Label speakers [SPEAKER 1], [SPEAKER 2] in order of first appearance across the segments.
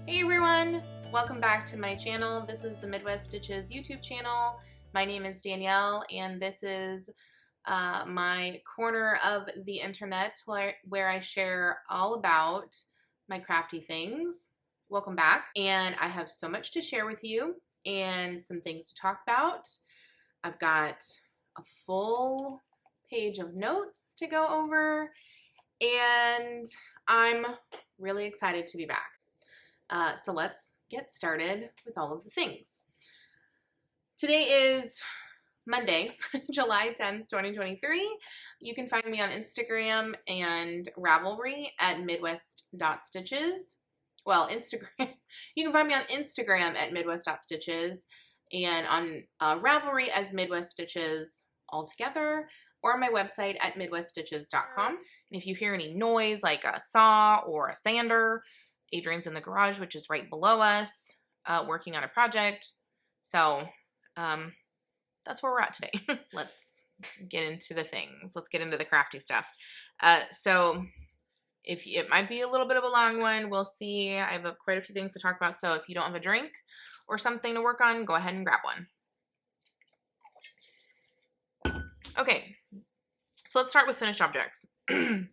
[SPEAKER 1] Hey everyone! Welcome back to my channel. This is the Midwest Stitches YouTube channel. My name is Danielle and this is my corner of the internet where I share all about my crafty things. Welcome back. And I have so much to share with you and some things to talk about. I've got a full page of notes to go over and I'm really excited to be back. So let's get started with all of the things. Today is Monday, July 10th, 2023. You can find me on Instagram and Ravelry at midwest.stitches. Well, Instagram. You can find me on Instagram at midwest.stitches and on Ravelry as Midwest Stitches all together, or on my website at midweststitches.com. And if you hear any noise like a saw or a sander, Adrian's in the garage, which is right below us, working on a project. So that's where we're at today. Let's get into the things. Let's get into the crafty stuff. So if it might be a little bit of a long one, we'll see. I have quite a few things to talk about. So if you don't have a drink or something to work on, go ahead and grab one. Okay, so let's start with finished objects. The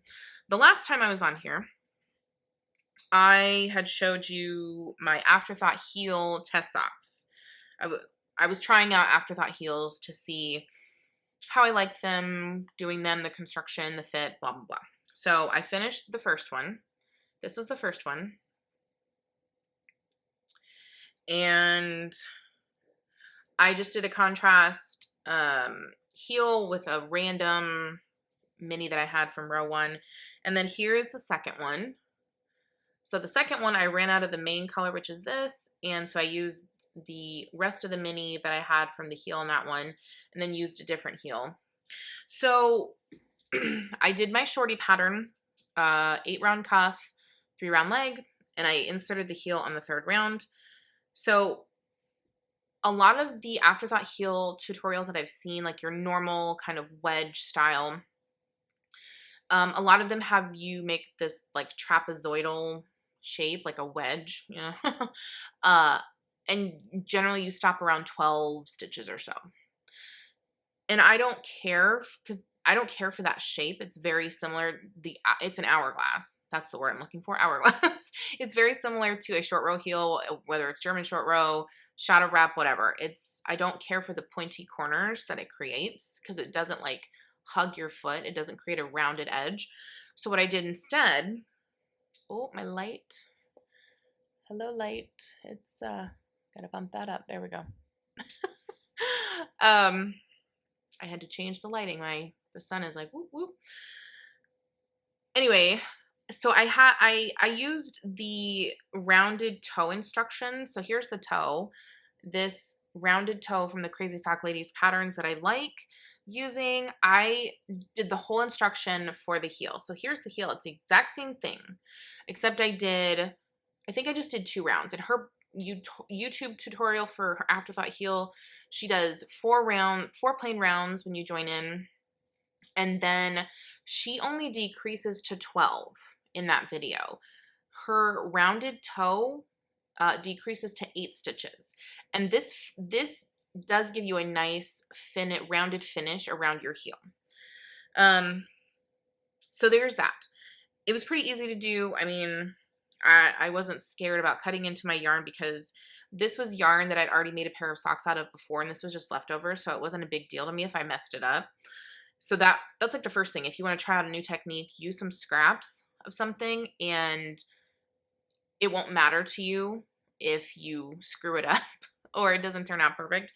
[SPEAKER 1] last time I was on here, I had showed you my Afterthought heel test socks. I was trying out Afterthought heels to see how I liked them, doing them, the construction, the fit, blah, blah, blah. So I finished the first one. This was the first one. And I just did a contrast heel with a random mini that I had from row one. And then here is the second one. So the second one, I ran out of the main color, which is this, and so I used the rest of the mini that I had from the heel on that one, and then used a different heel. So I did my shorty pattern, 8-round cuff, 3-round leg, and I inserted the heel on the 3rd round. So a lot of the Afterthought heel tutorials that I've seen, like your normal kind of wedge style, a lot of them have you make this like trapezoidal shape, like a wedge, you know, and generally you stop around 12 stitches or so. And I don't care, because I don't care for that shape. It's very similar. It's an hourglass. That's the word I'm looking for, hourglass. It's very similar to a short row heel, whether it's German short row, shadow wrap, whatever. I don't care for the pointy corners that it creates, because it doesn't like hug your foot. It doesn't create a rounded edge. So what I did instead, oh, my light. Hello, light. It's, gotta bump that up. There we go. I had to change the lighting. The sun is like, whoop, whoop. Anyway, so I used the rounded toe instructions. So here's the toe. This rounded toe from the Crazy Sock Ladies patterns that I like using. I did the whole instruction for the heel. So here's the heel. It's the exact same thing, except I think I just did 2 rounds. In her YouTube tutorial for her Afterthought heel, she does 4 plain rounds when you join in, and then she only decreases to 12 in that video. Her rounded toe decreases to 8 stitches, and this does give you a nice rounded finish around your heel. So there's that. It was pretty easy to do. I mean, I wasn't scared about cutting into my yarn because this was yarn that I'd already made a pair of socks out of before, and this was just leftover, so it wasn't a big deal to me if I messed it up. So that's like the first thing. If you want to try out a new technique, use some scraps of something, and it won't matter to you if you screw it up or it doesn't turn out perfect.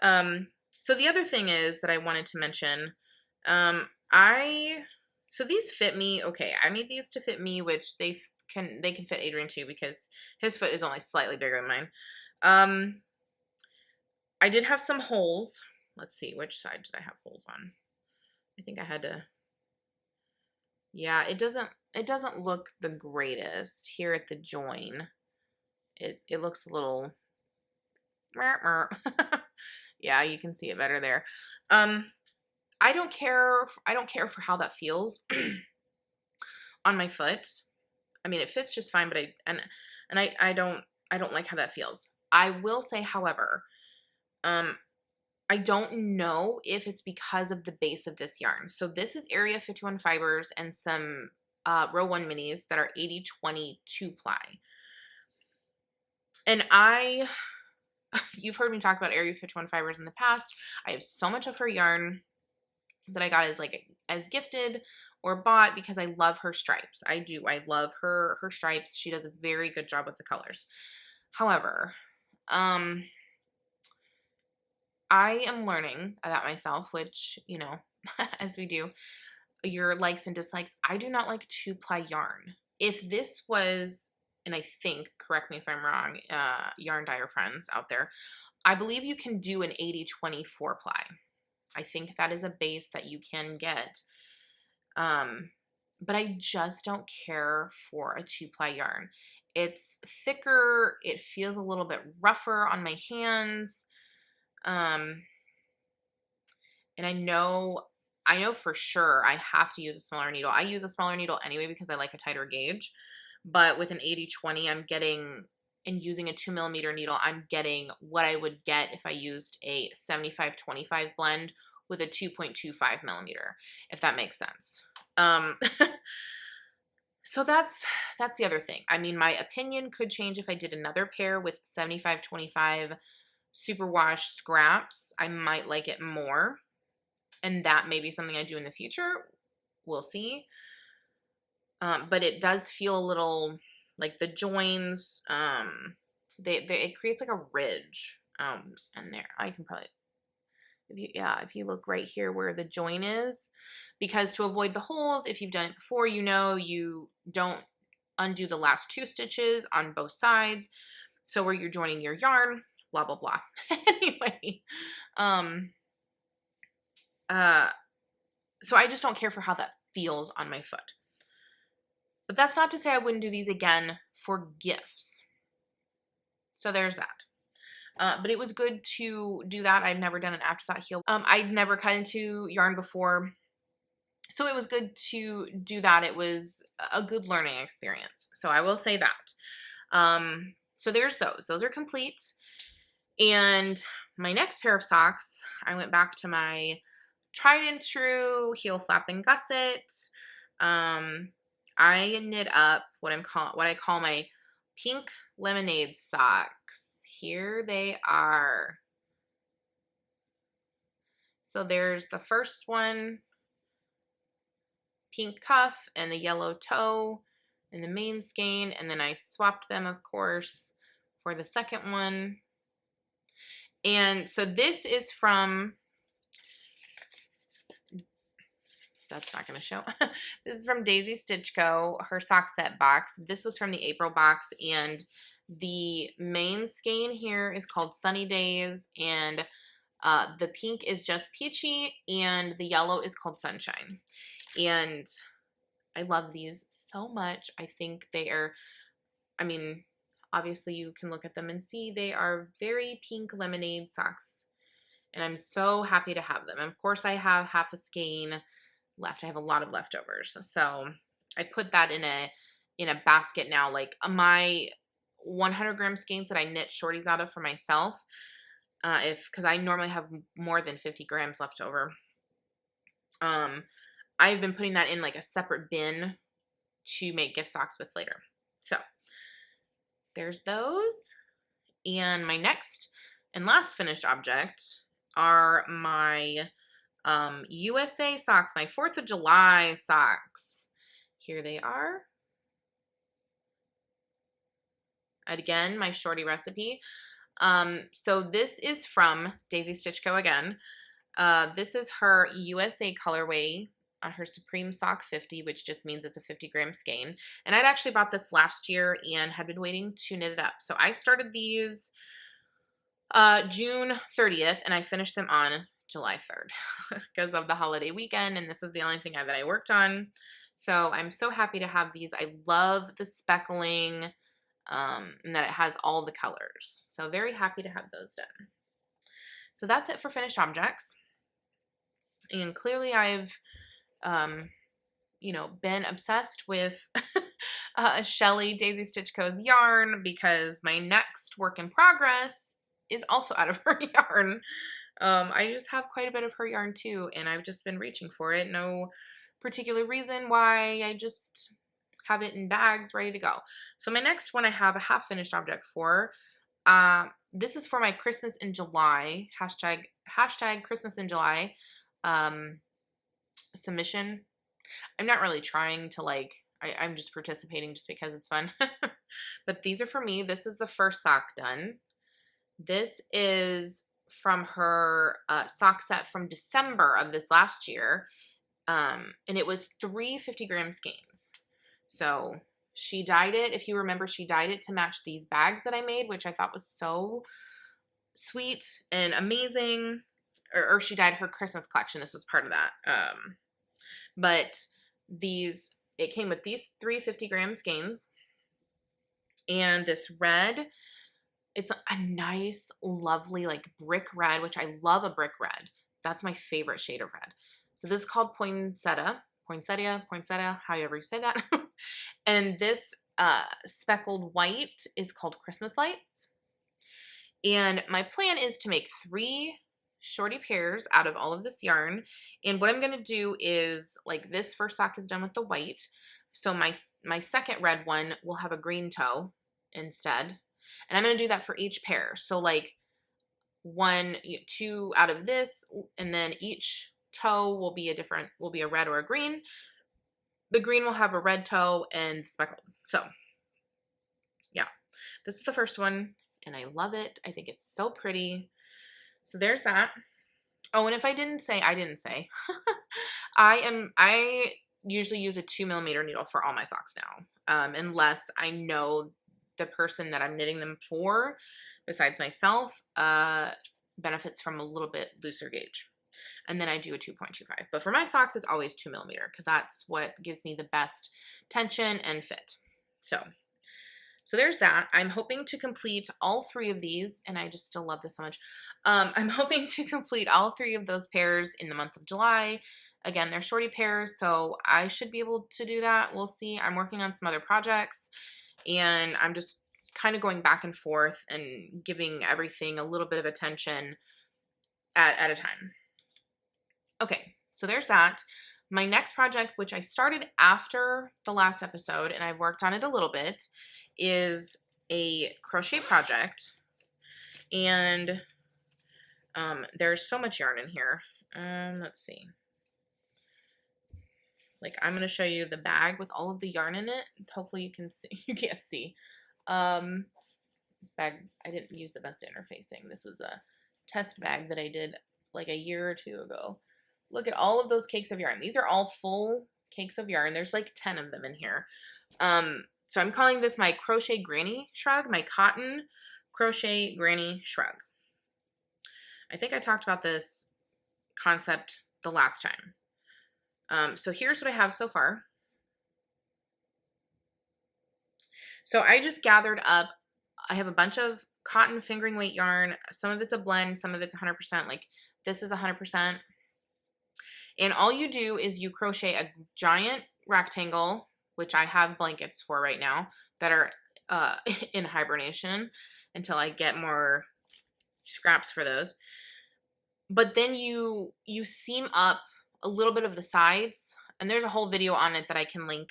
[SPEAKER 1] So the other thing is that I wanted to mention, so these fit me. Okay, I made these to fit me, which they can fit Adrian too, because his foot is only slightly bigger than mine. I did have some holes. Let's see, which side did I have holes on? I think I had to. Yeah, it doesn't look the greatest here at the join. It looks a little. Yeah, you can see it better there. I don't care for how that feels on my foot. I mean, it fits just fine, but And I don't like how that feels. I will say, however, I don't know if it's because of the base of this yarn. So this is Area 51 fibers and some row 1 minis that are 80/20 2-ply. And you've heard me talk about Area 51 fibers in the past. I have so much of her yarn that I got as gifted or bought because I love her stripes. I do. I love her stripes. She does a very good job with the colors. However, I am learning about myself, which, you know, as we do, your likes and dislikes. I do not like 2-ply yarn. If this was, and I think, correct me if I'm wrong, yarn dyer friends out there, I believe you can do an 80/20 4-ply. I think that is a base that you can get. But I just don't care for a 2-ply yarn. It's thicker. It feels a little bit rougher on my hands. And I know for sure I have to use a smaller needle. I use a smaller needle anyway because I like a tighter gauge. But with an 80/20, I'm getting, and using a 2mm needle, I'm getting what I would get if I used a 75/25 blend with a 2.25mm, if that makes sense. So that's the other thing. I mean, my opinion could change if I did another pair with 75/25 superwash scraps. I might like it more. And that may be something I do in the future. We'll see. But it does feel a little like the joins, it creates like a ridge. And there, I can probably, if you look right here where the join is, because to avoid the holes, if you've done it before, you know, you don't undo the last 2 stitches on both sides. So where you're joining your yarn, blah, blah, blah. Anyway, so I just don't care for how that feels on my foot. But that's not to say I wouldn't do these again for gifts. So there's that. But it was good to do that. I've never done an afterthought heel. I'd never cut into yarn before. So it was good to do that. It was a good learning experience. So I will say that. So there's those. Those are complete. And my next pair of socks, I went back to my tried and true heel flap and gusset. I knit up what I call my pink lemonade socks. Here they are. So there's the first one, pink cuff and the yellow toe and the main skein, and then I swapped them, of course, for the second one. And so this is from, that's not going to show. This is from Daisy Stitch Co., her sock set box. This was from the April box, and the main skein here is called Sunny Days, and the pink is just Peachy, and the yellow is called Sunshine. And I love these so much. I think they are, I mean, obviously you can look at them and see they are very pink lemonade socks. And I'm so happy to have them. And of course I have half a skein left. I have a lot of leftovers. So I put that in a basket now. Like my 100-gram skeins that I knit shorties out of for myself, because I normally have more than 50 grams left over. I've been putting that in like a separate bin to make gift socks with later. So there's those. And my next and last finished object are my USA socks, my 4th of July socks. Here they are. And again, my shorty recipe. So this is from Daisy Stitch Co. again. This is her USA colorway on her Supreme Sock 50, which just means it's a 50-gram skein. And I'd actually bought this last year and had been waiting to knit it up. So I started these June 30th, and I finished them on July 3rd because of the holiday weekend, and this is the only thing that I worked on. So I'm so happy to have these. I love the speckling, and that it has all the colors. So very happy to have those done. So that's it for finished objects. And clearly I've, been obsessed with Shelly Daisy Stitch Co's yarn because my next work in progress is also out of her yarn. I just have quite a bit of her yarn too, and I've just been reaching for it. No particular reason why, I just have it in bags ready to go. So my next one I have a half finished object for. This is for my Christmas in July, hashtag Christmas in July submission. I'm not really trying to like, I'm just participating just because it's fun. But these are for me. This is the first sock done. This is from her sock set from December of this last year. And it was 3 50-gram skeins. So she dyed it. If you remember, she dyed it to match these bags that I made, which I thought was so sweet and amazing. Or she dyed her Christmas collection. This was part of that. But it came with these 3 50-gram skeins and this red. It's a nice, lovely, like brick red, which I love a brick red. That's my favorite shade of red. So this is called poinsettia, however you say that. And this speckled white is called Christmas lights. And my plan is to make 3 shorty pairs out of all of this yarn. And what I'm going to do is, like, this first sock is done with the white. So my second red one will have a green toe instead. And I'm going to do that for each pair. So like 2 out of this, and then each toe will be a red or a green. The green will have a red toe and speckled. So yeah, this is the first one and I love it. I think it's so pretty. So there's that. Oh, and if I didn't say, I usually use a 2mm needle for all my socks now. Unless I know the person that I'm knitting them for, besides myself, benefits from a little bit looser gauge. And then I do a 2.25. But for my socks, it's always 2mm because that's what gives me the best tension and fit. So there's that. I'm hoping to complete all 3 of these, and I just still love this so much. I'm hoping to complete all 3 of those pairs in the month of July. Again, they're shorty pairs, so I should be able to do that. We'll see. I'm working on some other projects, and I'm just kind of going back and forth and giving everything a little bit of attention at a time. Okay, so there's that. My next project, which I started after the last episode, and I've worked on it a little bit, is a crochet project. And there's so much yarn in here. Let's see. Like, I'm going to show you the bag with all of the yarn in it. Hopefully you can see. You can't see. This bag, I didn't use the best interfacing. This was a test bag that I did like a year or 2 ago. Look at all of those cakes of yarn. These are all full cakes of yarn. There's like 10 of them in here. So I'm calling this my Crochet Granny Shrug, my Cotton Crochet Granny Shrug. I think I talked about this concept the last time. So here's what I have so far. So I just gathered up, I have a bunch of cotton fingering weight yarn. Some of it's a blend, some of it's 100%. Like this is 100%. And all you do is you crochet a giant rectangle, which I have blankets for right now that are in hibernation until I get more scraps for those. But then you seam up a little bit of the sides, and there's a whole video on it that I can link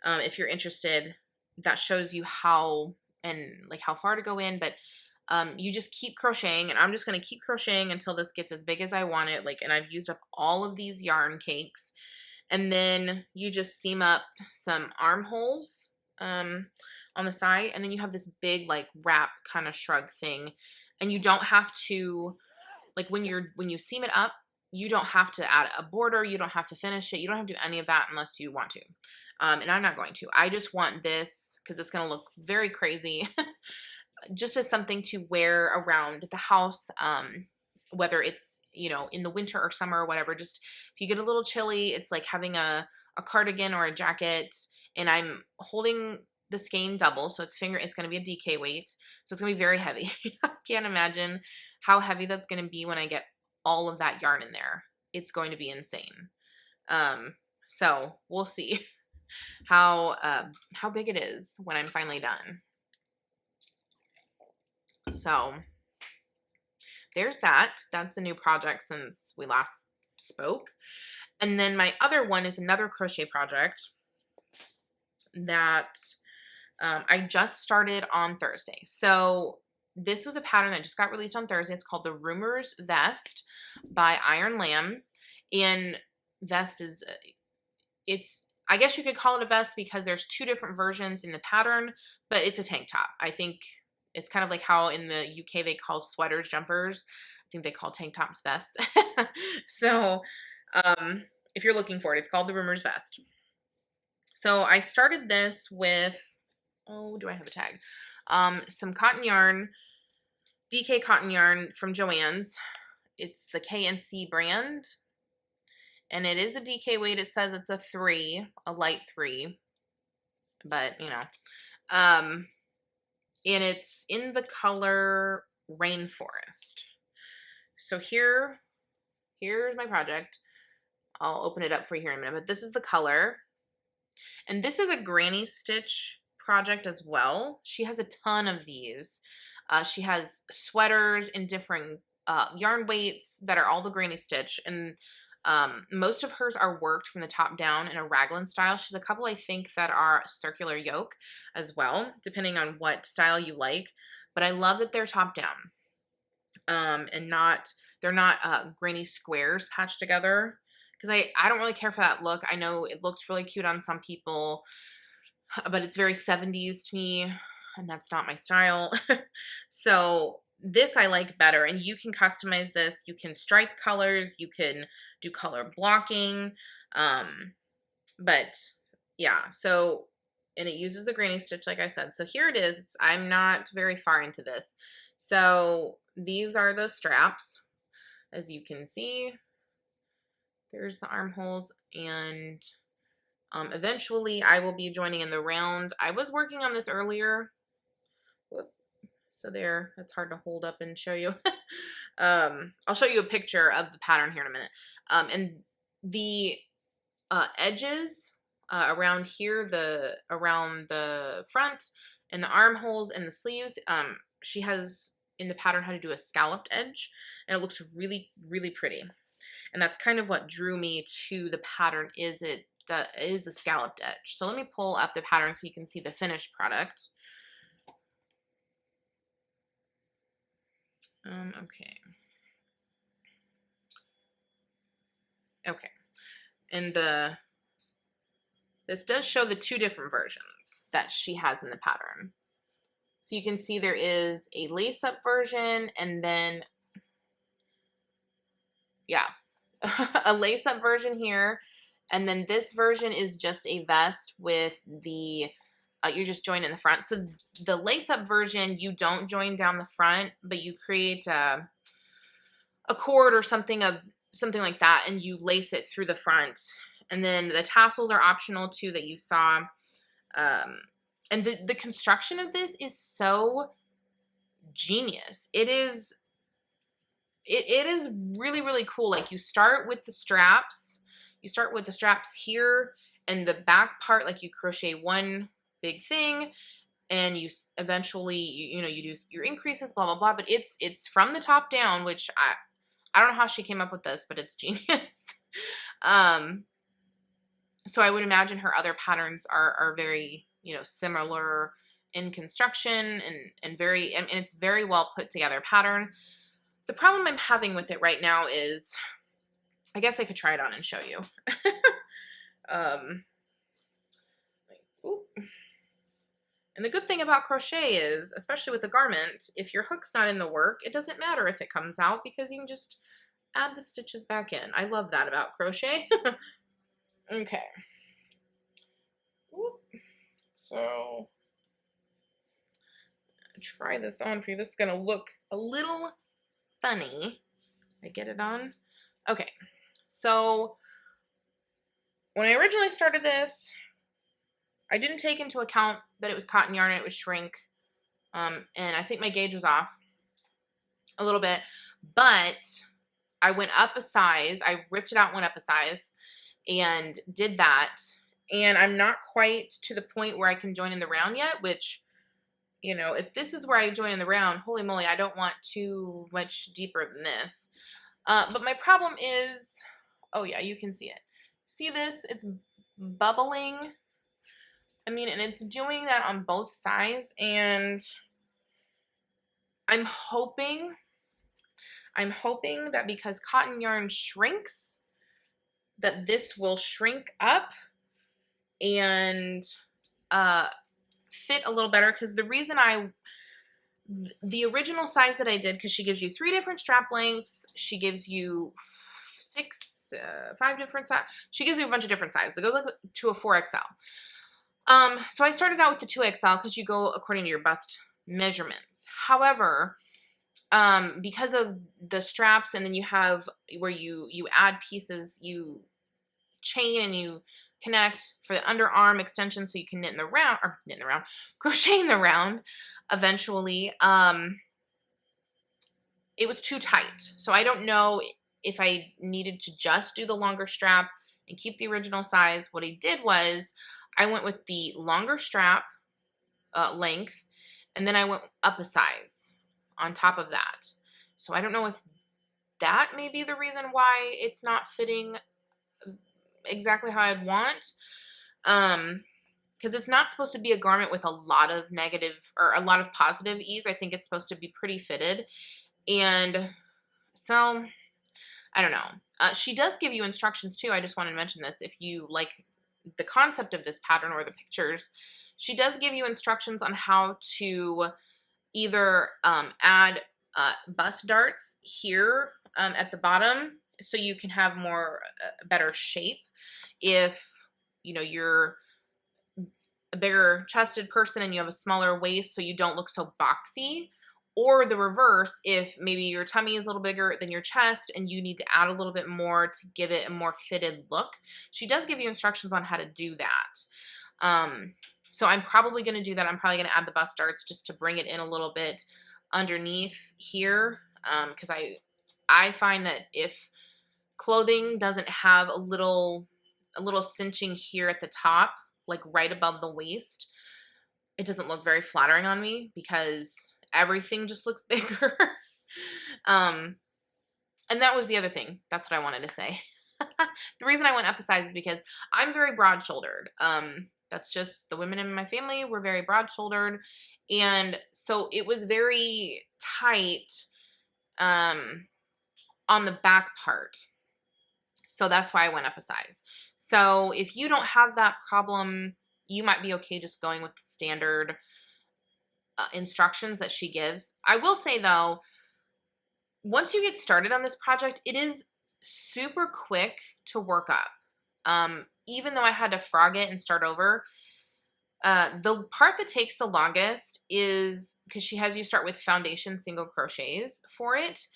[SPEAKER 1] if you're interested, that shows you how and like how far to go in. But you just keep crocheting, and I'm just going to keep crocheting until this gets as big as I want it. Like, and I've used up all of these yarn cakes. And then you just seam up some armholes on the side, and then you have this big like wrap kind of shrug thing. And you don't have to, like when you seam it up, you don't have to add a border, you don't have to finish it, you don't have to do any of that unless you want to. And I'm not going to. I just want this because it's going to look very crazy, just as something to wear around the house, whether it's, you know, in the winter or summer or whatever. Just if you get a little chilly, it's like having a cardigan or a jacket. And I'm holding the skein double, so it's going to be a DK weight, so it's going to be very heavy. I can't imagine how heavy that's going to be when I get all of that yarn in there. It's going to be insane. So we'll see. how big it is when I'm finally done. So there's that. That's a new project since we last spoke. And then my other one is another crochet project that I just started on Thursday. So this was a pattern that just got released on Thursday. It's called the Rumors Vest by Iron Lamb. And vest is, I guess you could call it a vest because there's two different versions in the pattern, but it's a tank top. I think it's kind of like how in the UK they call sweaters jumpers. I think they call tank tops vests. So if you're looking for it, it's called the Rumors Vest. So I started this with, oh, do I have a tag? Some cotton yarn, DK cotton yarn from Joann's. It's the KNC brand. And it is a DK weight. It says it's a 3, a light 3. But, you know. And it's in the color Rainforest. So here's my project. I'll open it up for you here in a minute. But this is the color. And this is a granny stitch project as well. She has a ton of these. She has sweaters in different yarn weights that are all the granny stitch. And most of hers are worked from the top down in a raglan style. She's a couple, I think, that are circular yoke as well, depending on what style you like. But I love that they're top down and they're not granny squares patched together. Because I don't really care for that look. I know it looks really cute on some people, but it's very 70s to me, and that's not my style. So this I like better, and you can customize this. You can stripe colors. You can do color blocking. But yeah, so, and it uses the granny stitch, like I said. So here it is. I'm not very far into this. So these are the straps, as you can see. There's the armholes, and eventually I will be joining in the round. I was working on this earlier. Whoop. So there, that's hard to hold up and show you. I'll show you a picture of the pattern here in a minute. And the edges around here, around the front and the armholes and the sleeves, she has in the pattern how to do a scalloped edge, and it looks really, really pretty. And that's kind of what drew me to the pattern, is the scalloped edge. So let me pull up the pattern so you can see the finished product. Okay. Okay. And this does show the two different versions that she has in the pattern. So you can see there is a lace-up version, and then, yeah, a lace-up version here, and then this version is just a vest with the you just join in the front. So the lace-up version, you don't join down the front, but you create a cord or something like that, and you lace it through the front. And then the tassels are optional too, that you saw. And the construction of this is so genius. It is really, really cool. Like, you start with the straps. You start with the straps here, and the back part, like, you crochet one big thing, and you eventually, you do your increases, blah, blah, blah. But it's from the top down, which I don't know how she came up with this, but it's genius. So I would imagine her other patterns are very, similar in construction and it's very well put together pattern. The problem I'm having with it right now is, I guess I could try it on and show you. And the good thing about crochet is, especially with a garment, if your hook's not in the work, it doesn't matter if it comes out, because you can just add the stitches back in. I love that about crochet. Okay. So, try this on for you. This is going to look a little funny. I get it on? Okay. So, when I originally started this, I didn't take into account that it was cotton yarn and it would shrink. And I think my gauge was off a little bit. But I went up a size. I ripped it out and went up a size and did that. and I'm not quite to the point where I can join in the round yet, which, you know, if this is where I join in the round, holy moly, I don't want too much deeper than this. But my problem is, oh yeah, you can see it. See this? It's bubbling. I mean, and it's doing that on both sides, and I'm hoping that because cotton yarn shrinks, that this will shrink up and fit a little better. Because the reason the original size that I did, because she gives you 3 different strap lengths, she gives you 5 different sizes. She gives you a bunch of different sizes. It goes like to a 4XL. So I started out with the 2XL because you go according to your bust measurements. However, because of the straps, and then you have where you add pieces, you chain and you connect for the underarm extension so you can crochet in the round eventually. It was too tight. So I don't know if I needed to just do the longer strap and keep the original size. What I did was I went with the longer strap length, and then I went up a size on top of that. So I don't know if that may be the reason why it's not fitting exactly how I'd want. Because it's not supposed to be a garment with a lot of negative or a lot of positive ease. I think it's supposed to be pretty fitted. And so, I don't know. She does give you instructions too. I just wanted to mention this. If you like the concept of this pattern or the pictures, she does give you instructions on how to either add bust darts here at the bottom so you can have more better shape if, you know, you're a bigger chested person and you have a smaller waist so you don't look so boxy. Or the reverse, if maybe your tummy is a little bigger than your chest and you need to add a little bit more to give it a more fitted look. She does give you instructions on how to do that. So I'm probably going to do that. I'm probably going to add the bust darts just to bring it in a little bit underneath here. Because I find that if clothing doesn't have a little cinching here at the top, like right above the waist, it doesn't look very flattering on me because everything just looks bigger. And that was the other thing. That's what I wanted to say. The reason I went up a size is because I'm very broad-shouldered. That's just the women in my family were very broad-shouldered. And so it was very tight on the back part. So that's why I went up a size. So if you don't have that problem, you might be okay just going with the standard instructions that she gives. I will say though, once you get started on this project, it is super quick to work up. Even though I had to frog it and start over, the part that takes the longest is because she has you start with foundation single crochets for it.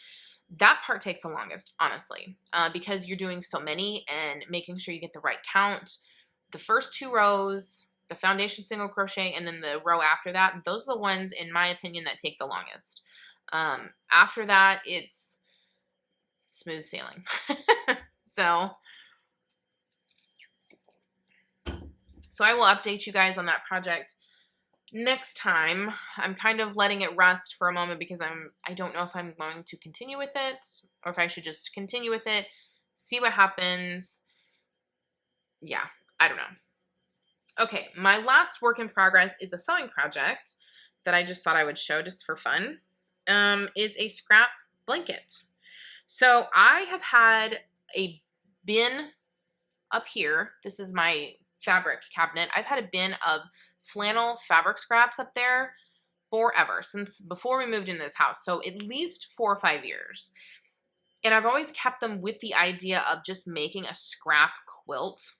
[SPEAKER 1] That part takes the longest, honestly, because you're doing so many and making sure you get the right count. The first 2 rows, the foundation single crochet, and then the row after that, those are the ones, in my opinion, that take the longest. After that, it's smooth sailing. So I will update you guys on that project next time. I'm kind of letting it rest for a moment because I don't know if I'm going to continue with it or if I should just continue with it, see what happens. Yeah, I don't know. Okay, my last work in progress is a sewing project that I just thought I would show just for fun. Is a scrap blanket. So I have had a bin up here. This is my fabric cabinet. I've had a bin of flannel fabric scraps up there forever, since before we moved into this house. So at least 4 or 5 years. And I've always kept them with the idea of just making a scrap quilt,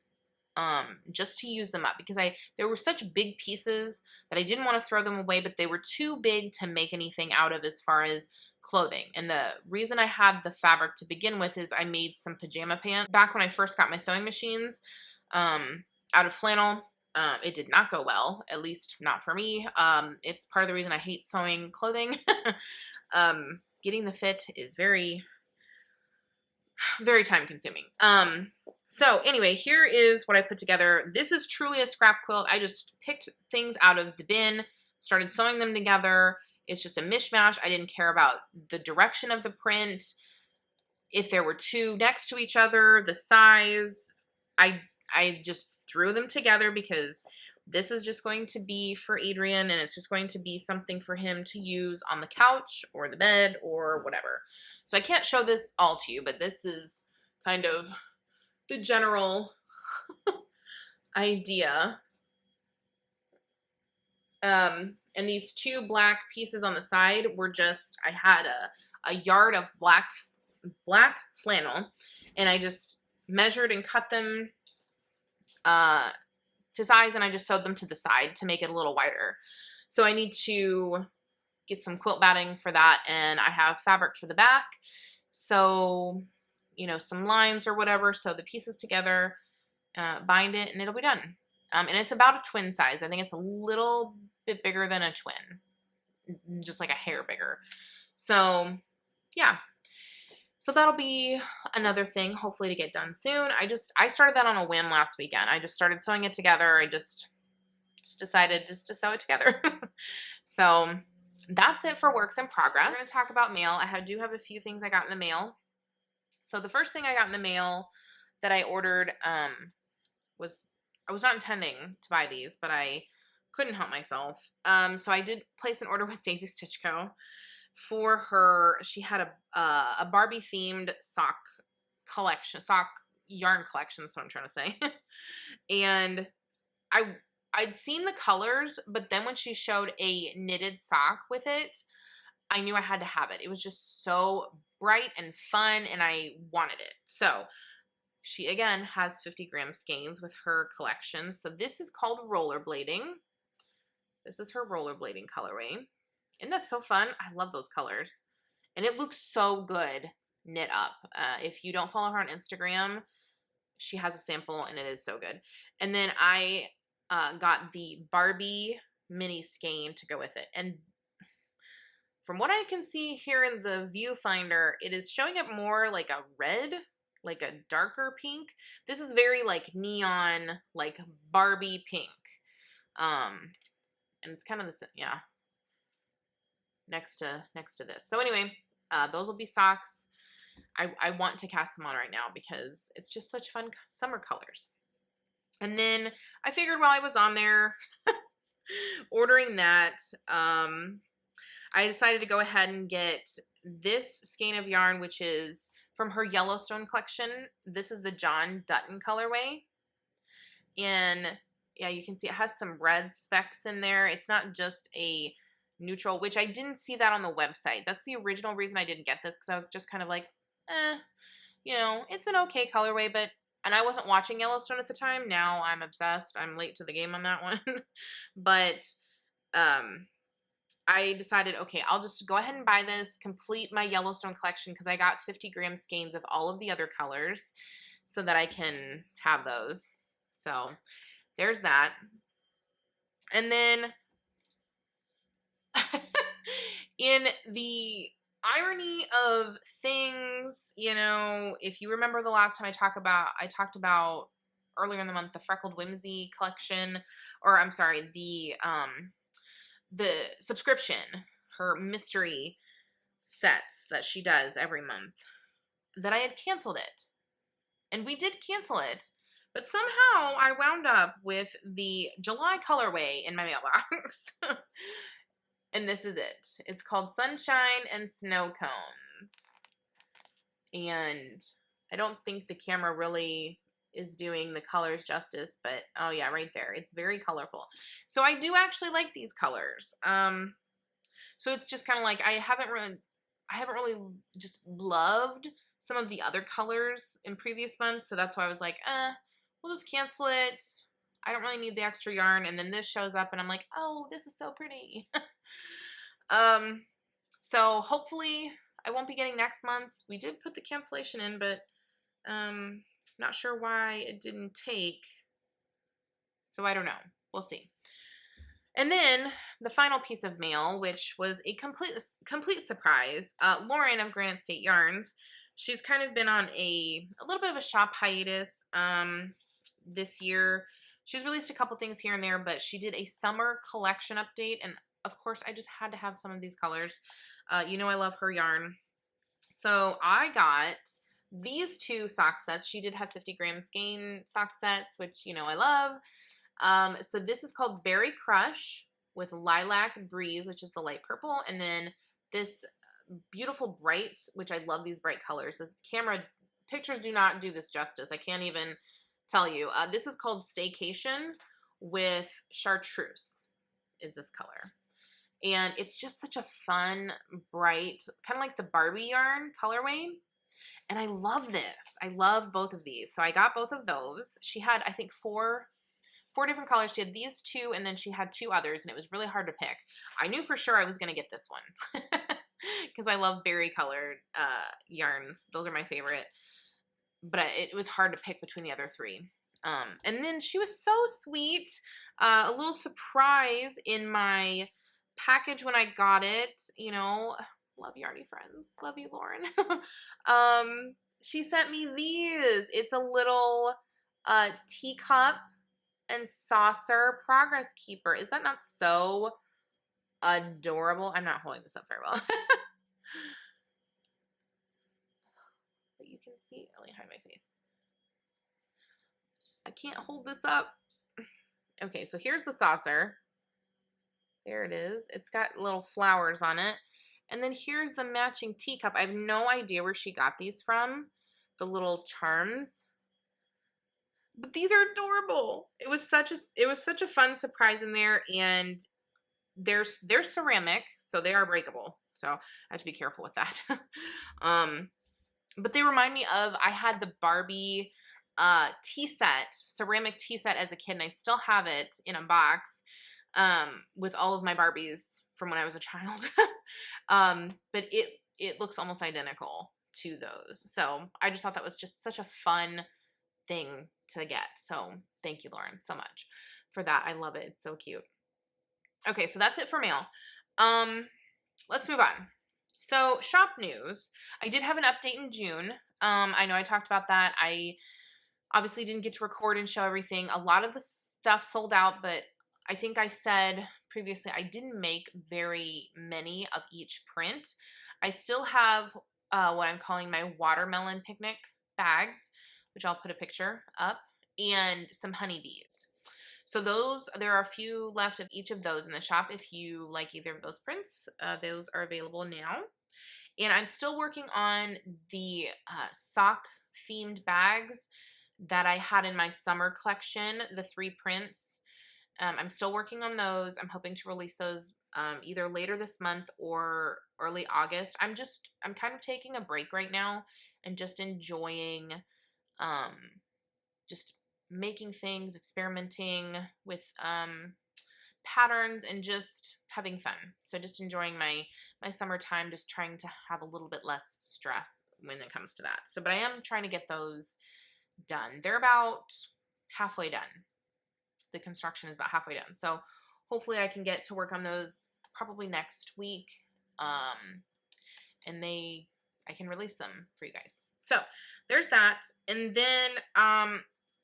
[SPEAKER 1] just to use them up, because there were such big pieces that I didn't want to throw them away, but they were too big to make anything out of as far as clothing. And the reason I had the fabric to begin with is I made some pajama pants back when I first got my sewing machines out of flannel. It did not go well, at least not for me. It's part of the reason I hate sewing clothing. Getting the fit is very very time consuming. So anyway, here is what I put together. This is truly a scrap quilt. I just picked things out of the bin, started sewing them together. It's just a mishmash. I didn't care about the direction of the print, if there were two next to each other, the size. I just threw them together because this is just going to be for Adrian, and it's just going to be something for him to use on the couch or the bed or whatever. So I can't show this all to you, but this is kind of the general idea. And these two black pieces on the side were just, I had a yard of black flannel, and I just measured and cut them to size, and I just sewed them to the side to make it a little wider. So I need to get some quilt batting for that, and I have fabric for the back. So, you know, some lines or whatever, sew the pieces together, bind it, and it'll be done. And it's about a twin size. I think it's a little bit bigger than a twin, just like a hair bigger. So, yeah. So that'll be another thing, hopefully, to get done soon. I started that on a whim last weekend. I just started sewing it together. I just decided just to sew it together. So that's it for works in progress. We're going to talk about mail. I do have a few things I got in the mail. So the first thing I got in the mail that I ordered was, I was not intending to buy these, but I couldn't help myself. So I did place an order with Daisy Stitch Co. for her. She had a Barbie themed sock collection, sock yarn collection. That's what I'm trying to say. And I'd seen the colors, but then when she showed a knitted sock with it, I knew I had to have it. It was just so bright and fun, and I wanted it. So she, again, has 50-gram skeins with her collection. So this is called Rollerblading. This is her rollerblading colorway. Isn't that so fun? I love those colors. And it looks so good knit up. If you don't follow her on Instagram, she has a sample, and it is so good. And then I got the Barbie mini skein to go with it. And from what I can see here in the viewfinder, it is showing up more like a red, like a darker pink. This is very like neon, like Barbie pink. And it's kind of the same, yeah. Next to this. So anyway, those will be socks. I want to cast them on right now because it's just such fun summer colors. And then I figured while I was on there ordering that, I decided to go ahead and get this skein of yarn, which is from her Yellowstone collection. This is the John Dutton colorway. And yeah, you can see it has some red specks in there. It's not just a neutral, which I didn't see that on the website. That's the original reason I didn't get this, because I was just kind of like, you know, it's an okay colorway, but, and I wasn't watching Yellowstone at the time. Now I'm obsessed. I'm late to the game on that one. But I decided, okay, I'll just go ahead and buy this, complete my Yellowstone collection, because I got 50-gram skeins of all of the other colors so that I can have those. So there's that. And then in the irony of things, you know, if you remember the last time I talked about earlier in the month, the Freckled Whimsy collection, or I'm sorry, the subscription, her mystery sets that she does every month, that I had canceled it. And we did cancel it, but somehow I wound up with the July colorway in my mailbox. And this is it. It's called Sunshine and Snow Cones. And I don't think the camera really is doing the colors justice, but oh yeah, right there. It's very colorful. So I do actually like these colors. So it's just kind of like I haven't really just loved some of the other colors in previous months, so that's why I was like, we'll just cancel it. I don't really need the extra yarn. And then this shows up and I'm like, oh, this is so pretty. So hopefully I won't be getting next month. We did put the cancellation in, but not sure why it didn't take. So I don't know. We'll see. And then the final piece of mail, which was a complete surprise. Lauren of Granite State Yarns She's kind of been on a little bit of a shop hiatus this year. She's released a couple things here and there, but she did a summer collection update, and of course, I just had to have some of these colors. You know I love her yarn. So I got these two sock sets. She did have 50 gram skein sock sets, which, you know, I love. So this is called Berry Crush with Lilac Breeze, which is the light purple. And then this beautiful bright, which I love these bright colors. This camera pictures do not do this justice. I can't even tell you. This is called Staycation with Chartreuse is this color. And it's just such a fun, bright, kind of like the Barbie yarn colorway. And I love this. I love both of these. So I got both of those. She had, I think, four different colors. She had these two, and then she had two others, and it was really hard to pick. I knew for sure I was going to get this one because I love berry colored yarns. Those are my favorite. But it was hard to pick between the other three. And then she was so sweet. A little surprise in my package when I got it, you know, love Yarny friends. Love you, Lauren. She sent me these. It's a little teacup and saucer progress keeper. Is that not so adorable? I'm not holding this up very well. But you can see, let me hide my face. I can't hold this up. Okay, so here's the saucer. There it is. It's got little flowers on it. And then here's the matching teacup. I have no idea where she got these from. The little charms. But these are adorable. It was such a fun surprise in there, and they're ceramic, so they are breakable. So I have to be careful with that. But they remind me of, I had the Barbie tea set, ceramic tea set as a kid, and I still have it in a box. With all of my Barbies from when I was a child. But it looks almost identical to those. So I just thought that was just such a fun thing to get. So thank you, Lauren, so much for that. I love it. It's so cute. Okay, so that's it for mail. Let's move on. So shop news. I did have an update in June. I know I talked about that. I obviously didn't get to record and show everything. A lot of the stuff sold out, but I think I said previously I didn't make very many of each print. I still have what I'm calling my watermelon picnic bags, which I'll put a picture up, and some honeybees. So there are a few left of each of those in the shop. If you like either of those prints, those are available now. And I'm still working on the sock themed bags that I had in my summer collection, the 3 prints. I'm still working on those. I'm hoping to release those either later this month or early August. I'm kind of taking a break right now and just enjoying just making things, experimenting with patterns, and just having fun. So just enjoying my summertime, just trying to have a little bit less stress when it comes to that. So, but I am trying to get those done. They're about halfway done. The construction is about halfway done. So hopefully I can get to work on those probably next week. And I can release them for you guys. So there's that. And then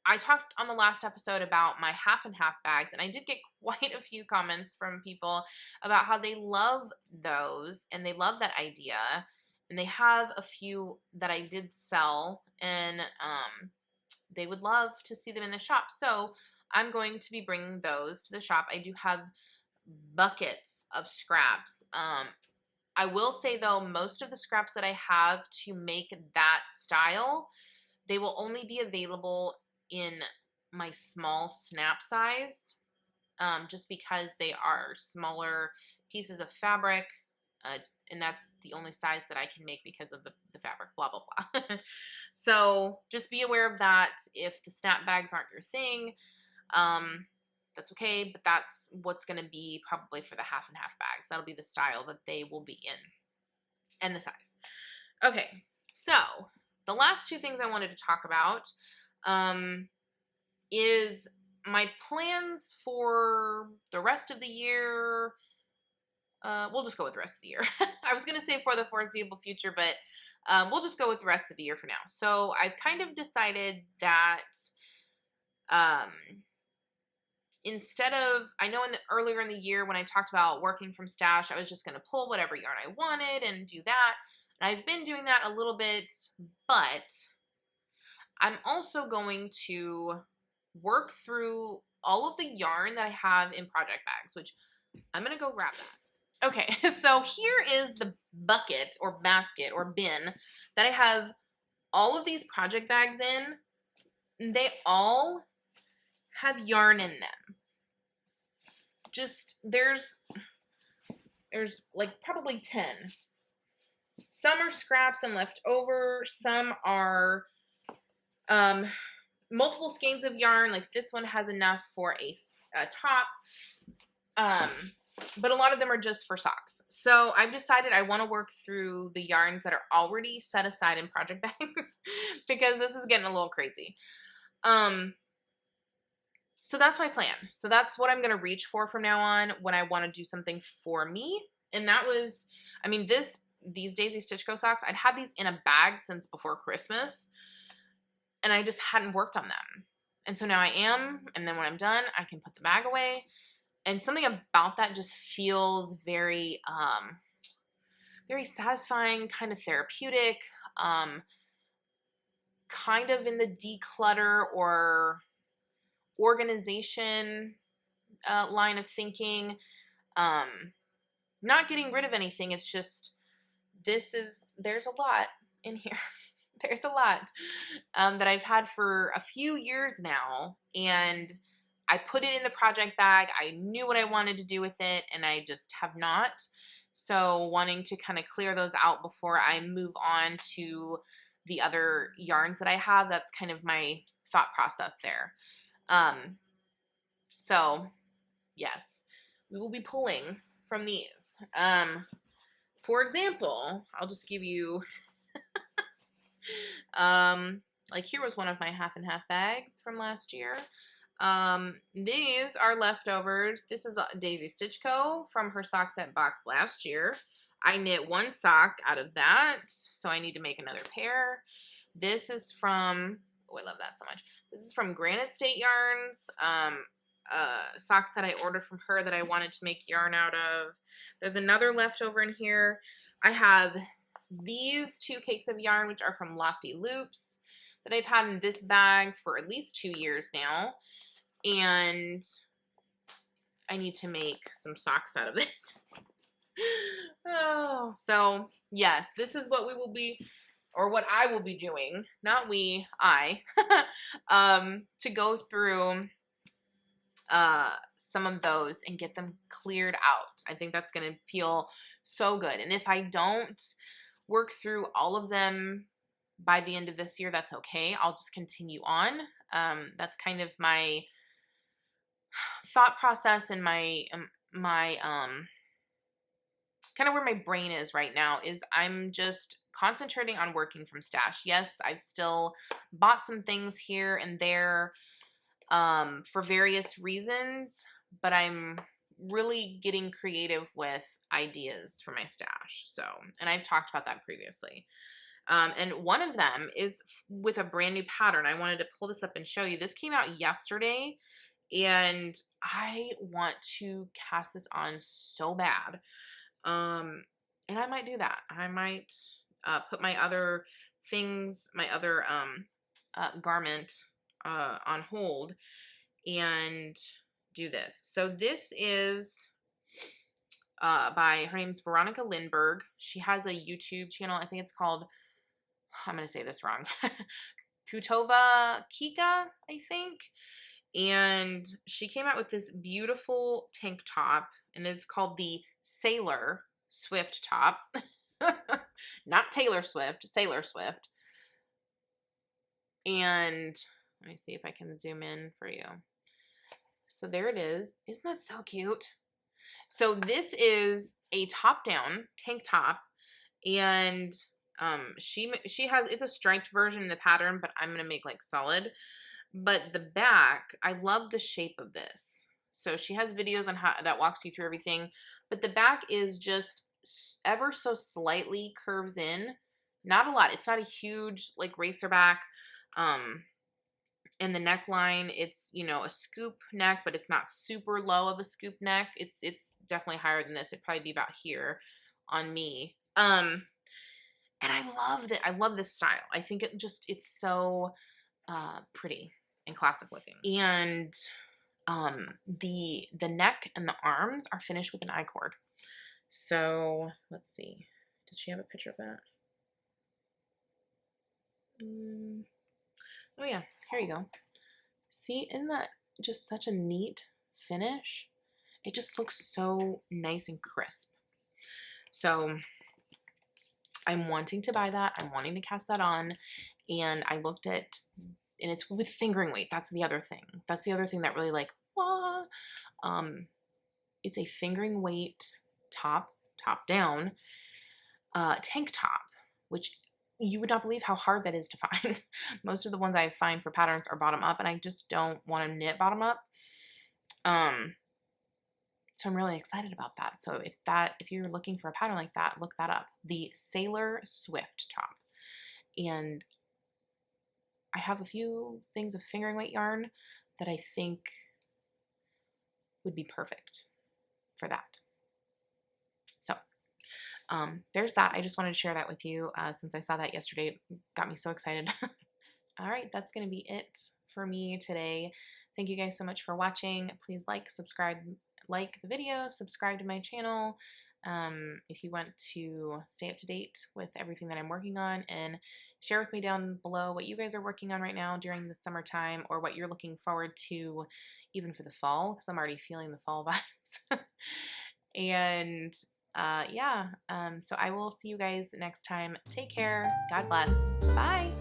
[SPEAKER 1] I talked on the last episode about my half and half bags, and I did get quite a few comments from people about how they love those and they love that idea. And they have a few that I did sell, and they would love to see them in the shop. So I'm going to be bringing those to the shop. I do have buckets of scraps. I will say, though, most of the scraps that I have to make that style, they will only be available in my small snap size, just because they are smaller pieces of fabric, and that's the only size that I can make because of the fabric, blah, blah, blah. So just be aware of that. If the snap bags aren't your thing, that's okay, but that's what's going to be probably for the half and half bags. That'll be the style that they will be in, and the size. Okay, so the last 2 things I wanted to talk about is my plans for the rest of the year. We'll just go with the rest of the year. I was going to say for the foreseeable future, but we'll just go with the rest of the year for now. So I've kind of decided that um, instead of, I know earlier in the year when I talked about working from stash, I was just going to pull whatever yarn I wanted and do that. And I've been doing that a little bit, but I'm also going to work through all of the yarn that I have in project bags, which I'm going to go grab that. Okay, so here is the bucket or basket or bin that I have all of these project bags in. They all have yarn in them. Just, there's like probably 10. Some are scraps and left over. Some are multiple skeins of yarn. Like this one has enough for a top. But a lot of them are just for socks. So I've decided I want to work through the yarns that are already set aside in project bags because this is getting a little crazy. So that's my plan. So that's what I'm going to reach for from now on when I want to do something for me. And that was, I mean, these Daisy Stitch Co socks, I'd had these in a bag since before Christmas and I just hadn't worked on them. And so now I am, and then when I'm done, I can put the bag away. And something about that just feels very, very satisfying, kind of therapeutic, kind of in the declutter or organization line of thinking. Not getting rid of anything. It's just, there's a lot in here. There's a lot that I've had for a few years now, and I put it in the project bag. I knew what I wanted to do with it, and I just have not. So wanting to kind of clear those out before I move on to the other yarns that I have, that's kind of my thought process there. So yes, we will be pulling from these. For example, I'll just give you like here was one of my half and half bags from last year. These are leftovers. This is Daisy Stitch Co. from her sock set box last year. I knit one sock out of that, so I need to make another pair. This is from, oh, I love that so much. This is from Granite State Yarns, socks that I ordered from her that I wanted to make yarn out of. There's another leftover in here. I have these 2 cakes of yarn, which are from Lofty Loops, that I've had in this bag for at least 2 years now. And I need to make some socks out of it. Oh, so yes, this is what we will be, or what I will be doing, not we, I, to go through some of those and get them cleared out. I think that's going to feel so good. And if I don't work through all of them by the end of this year, that's okay. I'll just continue on. That's kind of my thought process and my kind of where my brain is right now is I'm just concentrating on working from stash. Yes, I've still bought some things here and there for various reasons, but I'm really getting creative with ideas for my stash. So, and I've talked about that previously. And one of them is with a brand new pattern. I wanted to pull this up and show you. This came out yesterday, and I want to cast this on so bad. And I might do that. I might put my other things, my other garment on hold and do this. So this is by, her name's Veronica Lindberg. She has a YouTube channel. I think it's called, I'm going to say this wrong, Kutova Kika, I think. And she came out with this beautiful tank top, and it's called the Sailor Swift top. Not Taylor Swift, Sailor Swift. And let me see if I can zoom in for you. So there it is. Isn't that so cute? So this is a top-down tank top, and she has, it's a striped version in the pattern, but I'm gonna make like solid. But the back, I love the shape of this. So she has videos on how that walks you through everything, but the back is just ever so slightly curves in not a lot. It's not a huge like racer back. In the neckline, it's, you know, a scoop neck, but it's not super low of a scoop neck. It's definitely higher than this. It'd probably be about here on me. And I love that. I love this style. I think it's so pretty and classic looking. And the neck and the arms are finished with an I-cord. So let's see. Does she have a picture of that? Oh yeah, here you go. See, isn't that just such a neat finish? It just looks so nice and crisp. So I'm wanting to buy that. I'm wanting to cast that on. And I looked at, and it's with fingering weight. That's the other thing. That's the other thing that really like, wah. It's a fingering weight top down tank top, which you would not believe how hard that is to find. Most of the ones I find for patterns are bottom up, and I just don't want to knit bottom up. So I'm really excited about that. So if you're looking for a pattern like that, look that up. The Sailor Swift top. And I have a few things of fingering weight yarn that I think would be perfect for that. So there's that. I just wanted to share that with you since I saw that yesterday. It got me so excited. All right, that's going to be it for me today. Thank you guys so much for watching. Please subscribe, like the video, subscribe to my channel if you want to stay up to date with everything that I'm working on, and share with me down below what you guys are working on right now during the summertime, or what you're looking forward to even for the fall, because I'm already feeling the fall vibes. And yeah, so I will see you guys next time. Take care. God bless. Bye.